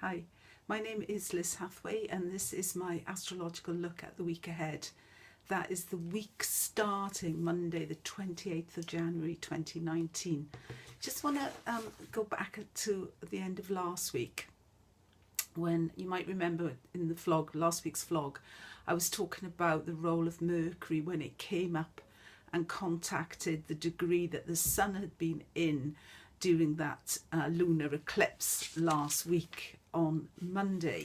Hi, my name is Liz Hathway and this is my astrological look at the week ahead. That is the week starting Monday the 28th of January 2019. Just want to go back to the end of last week, when you might remember in the vlog, last week's vlog, I was talking about the role of Mercury when it came up and contacted the degree that the sun had been in during that lunar eclipse last week on Monday.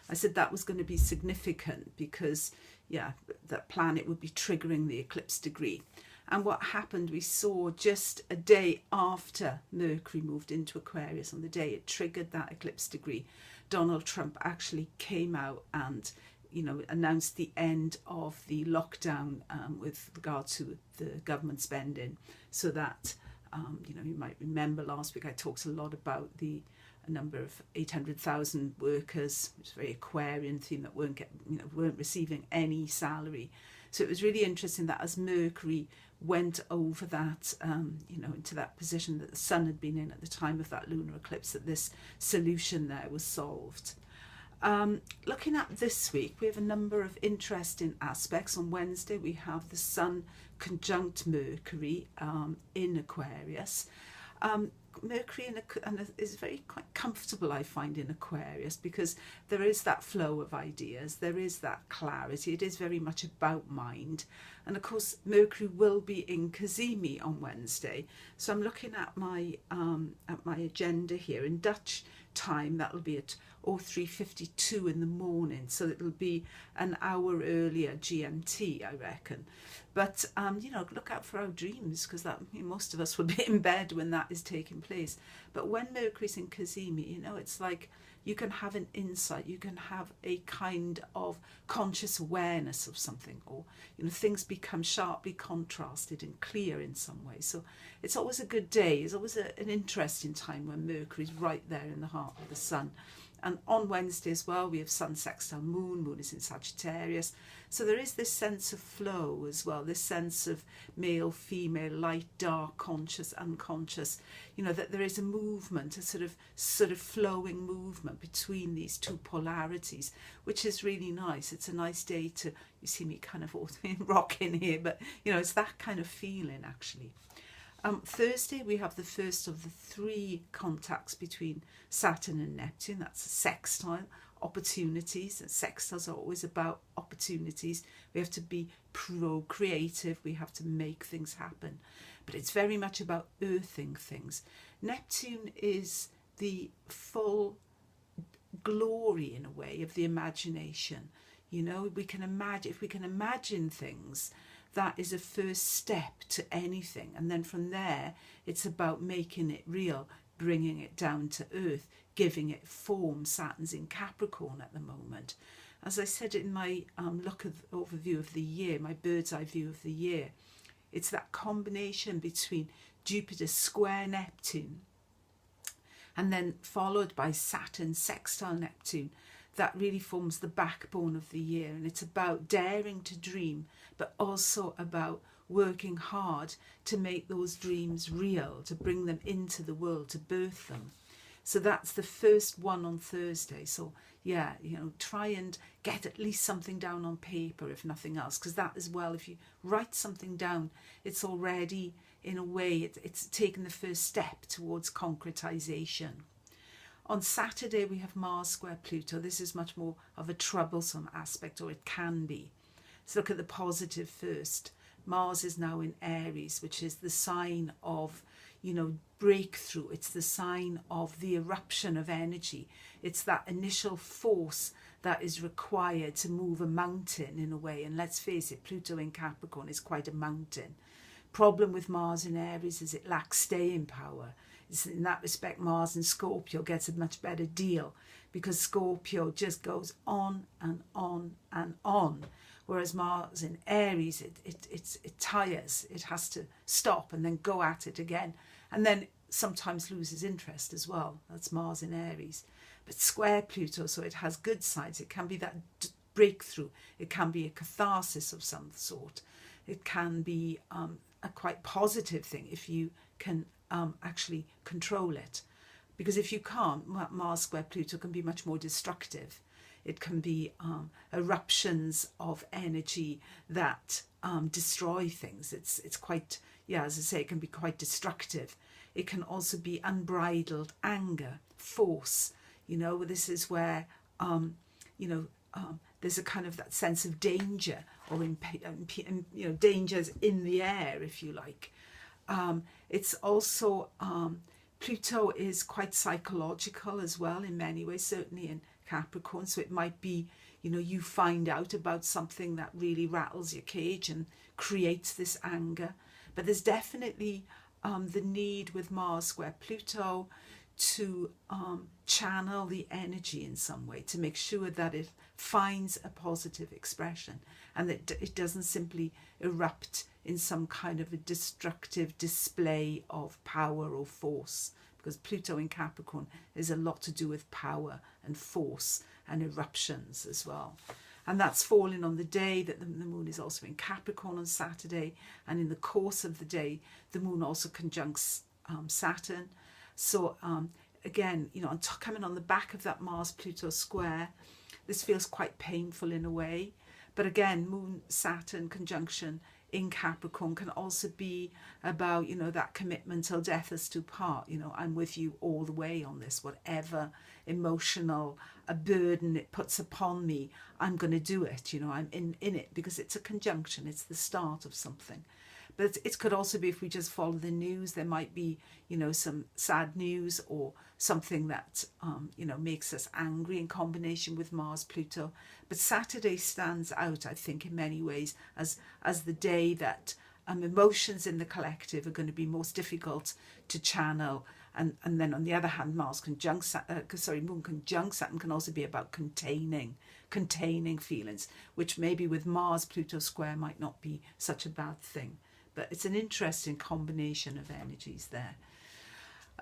I said that was going to be significant because, yeah, that planet would be triggering the eclipse degree. And what happened, we saw just a day after Mercury moved into Aquarius, on the day it triggered that eclipse degree, Donald Trump actually came out and, announced the end of the lockdown with regard to the government spending. So that, you might remember last week I talked a lot about a number of 800,000 workers, which is a very Aquarian theme, that weren't receiving any salary. So it was really interesting that as Mercury went over that, into that position that the sun had been in at the time of that lunar eclipse, that this solution there was solved. Looking at this week, we have a number of interesting aspects. On Wednesday, we have the sun conjunct Mercury in Aquarius. Mercury is quite comfortable, I find, in Aquarius, because there is that flow of ideas, there is that clarity, it is very much about mind. And of course Mercury will be in Cazimi on Wednesday, so I'm looking at my agenda here. In Dutch time that'll be at 03:52 in the morning, so it'll be an hour earlier GMT, I reckon. But look out for our dreams, because most of us will be in bed when that is taking place. But when Mercury's in Cazimi, it's like you can have an insight, you can have a kind of conscious awareness of something, or things become sharply contrasted and clear in some way. So it's always a good day. It's always an interesting time when Mercury's right there in the heart of the sun. And on Wednesday as well, we have sun sextile moon. Moon is in Sagittarius. So there is this sense of flow as well, this sense of male, female, light, dark, conscious, unconscious, that there is a movement, a sort of flowing movement between these two polarities, which is really nice. It's a nice day to, you see me kind of rocking here, but it's that kind of feeling actually. Thursday, we have the first of the three contacts between Saturn and Neptune. That's a sextile, opportunities. And sextiles are always about opportunities. We have to be procreative. We have to make things happen. But it's very much about earthing things. Neptune is the full glory, in a way, of the imagination. We can imagine, if we can imagine things, that is a first step to anything. And then from there, it's about making it real, bringing it down to earth, giving it form. Saturn's in Capricorn at the moment. As I said in my overview of the year, my bird's eye view of the year, it's that combination between Jupiter square Neptune and then followed by Saturn sextile Neptune, that really forms the backbone of the year. And it's about daring to dream, but also about working hard to make those dreams real, to bring them into the world, to birth them. So that's the first one on Thursday. So yeah, try and get at least something down on paper, if nothing else, because that as well, if you write something down, it's already, in a way, it's taken the first step towards concretization. On Saturday, we have Mars square Pluto. This is much more of a troublesome aspect, or it can be. Let's look at the positive first. Mars is now in Aries, which is the sign of, breakthrough. It's the sign of the eruption of energy. It's that initial force that is required to move a mountain, in a way. And let's face it, Pluto in Capricorn is quite a mountain. Problem with Mars in Aries is it lacks staying power. In that respect, Mars in Scorpio gets a much better deal, because Scorpio just goes on and on and on, whereas Mars in Aries, it tires. It has to stop and then go at it again, and then sometimes loses interest as well. That's Mars in Aries. But square Pluto, so it has good sides. It can be that breakthrough. It can be a catharsis of some sort. It can be a quite positive thing if you can actually control it. Because if you can't, Mars square Pluto can be much more destructive. It can be eruptions of energy that destroy things. It's quite, yeah, as I say, it can be quite destructive. It can also be unbridled anger, force. You know, this is where, there's a kind of that sense of danger, or dangers in the air, if you like. It's also, Pluto is quite psychological as well in many ways, certainly in Capricorn. So it might be, you find out about something that really rattles your cage and creates this anger. But there's definitely the need with Mars square Pluto to channel the energy in some way, to make sure that it finds a positive expression and that it doesn't simply erupt in some kind of a destructive display of power or force, because Pluto in Capricorn is a lot to do with power and force and eruptions as well. And that's falling on the day that the moon is also in Capricorn on Saturday, and in the course of the day the moon also conjuncts Saturn. So again, coming on the back of that Mars-Pluto square, this feels quite painful in a way. But again, Moon-Saturn conjunction in Capricorn can also be about, that commitment till death us do part. I'm with you all the way on this, whatever emotional a burden it puts upon me, I'm going to do it. I'm in it because it's a conjunction. It's the start of something. But it could also be, if we just follow the news, there might be, some sad news or something that, makes us angry in combination with Mars, Pluto. But Saturday stands out, I think, in many ways as the day that emotions in the collective are going to be most difficult to channel. And then on the other hand, Moon conjunct Saturn can also be about containing feelings, which maybe with Mars, Pluto square might not be such a bad thing. But it's an interesting combination of energies there.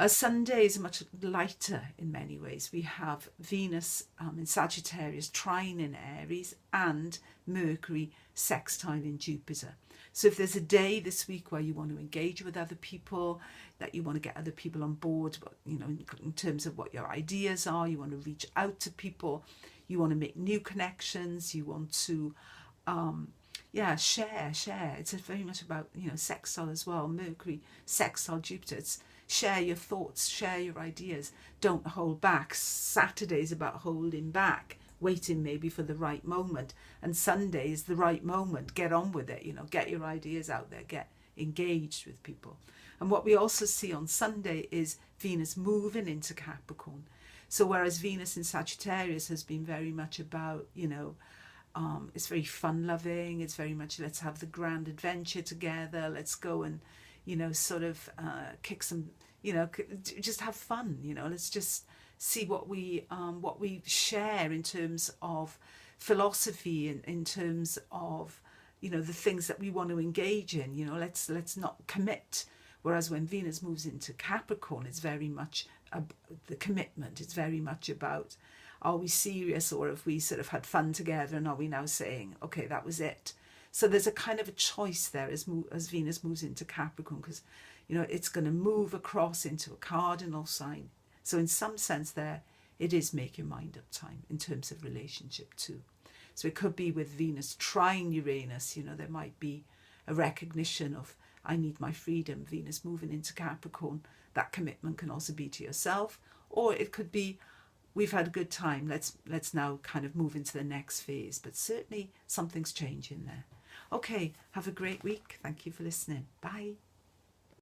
Sunday is much lighter in many ways. We have Venus in Sagittarius trine in Aries and Mercury sextile in Jupiter. So if there's a day this week where you want to engage with other people, that you want to get other people on board, in terms of what your ideas are, you want to reach out to people, you want to make new connections, you want to share. It's very much about, sextile as well. Mercury, sextile Jupiter. It's share your thoughts, share your ideas. Don't hold back. Saturday is about holding back, waiting maybe for the right moment. And Sunday is the right moment. Get on with it, get your ideas out there, get engaged with people. And what we also see on Sunday is Venus moving into Capricorn. So whereas Venus in Sagittarius has been very much about, it's very fun loving. It's very much, let's have the grand adventure together. Let's go and, kick some, just have fun. Let's just see what we share in terms of philosophy and in terms of, the things that we want to engage in. Let's not commit. Whereas when Venus moves into Capricorn, it's very much the commitment. It's very much about, are we serious, or have we sort of had fun together, and are we now saying, okay, that was it? So there's a kind of a choice there as Venus moves into Capricorn, because, it's going to move across into a cardinal sign. So in some sense there, it is make your mind up time in terms of relationship too. So it could be with Venus trine Uranus, there might be a recognition of, I need my freedom. Venus moving into Capricorn, that commitment can also be to yourself, or it could be, we've had a good time, let's now kind of move into the next phase. But certainly something's changing there. Okay, have a great week. Thank you for listening. Bye.